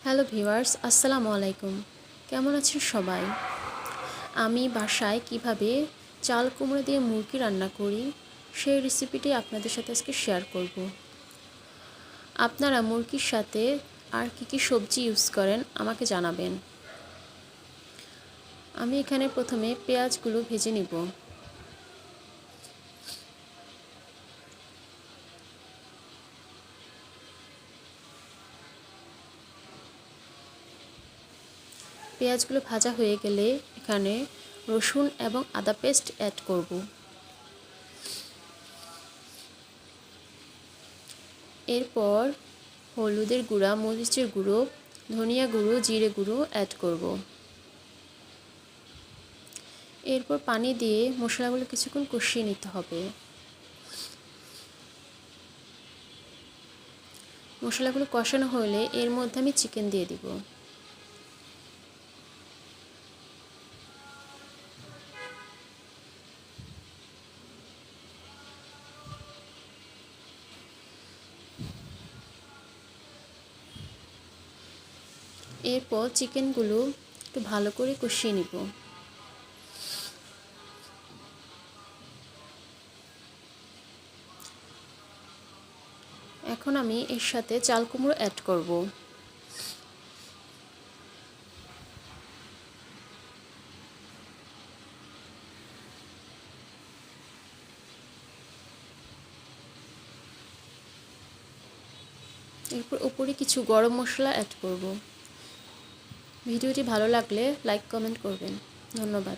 Hello viewers, আসসালামু আলাইকুম। কেমন আছেন সবাই? আমি বাসায় কিভাবে চাল কুমড়ো দিয়ে মুরগি রান্না করি সেই রেসিপিটি আপনাদের সাথে আজকে শেয়ার করব। আপনারা মুরগির সাথে আর কি সবজি ইউজ করেন আমাকে জানাবেন। আমি এখানে প্রথমে পেঁয়াজগুলো ভেজে নিব। পেঁয়াজগুলো ভাজা হয়ে গেলে এখানে রসুন এবং আদা পেস্ট অ্যাড করব। এরপর হলুদের গুঁড়া, মরিচের গুঁড়ো, ধনিয়া গুঁড়ো, জিরে গুঁড়ো অ্যাড করব। এরপর পানি দিয়ে মশলাগুলো কিছুক্ষণ কষিয়ে নিতে হবে। মশলাগুলো কষানো হলে এর মধ্যে আমি চিকেন দিয়ে দিব। এরপর চিকেনগুলো একটু ভালো করে কষিয়ে নিব। এখন আমি এর সাথে চাল কুমড়ো অ্যাড করব। এরপর উপরে কিছু গরম মশলা অ্যাড করব। ভিডিওটি ভালো লাগলে লাইক কমেন্ট করবেন। ধন্যবাদ।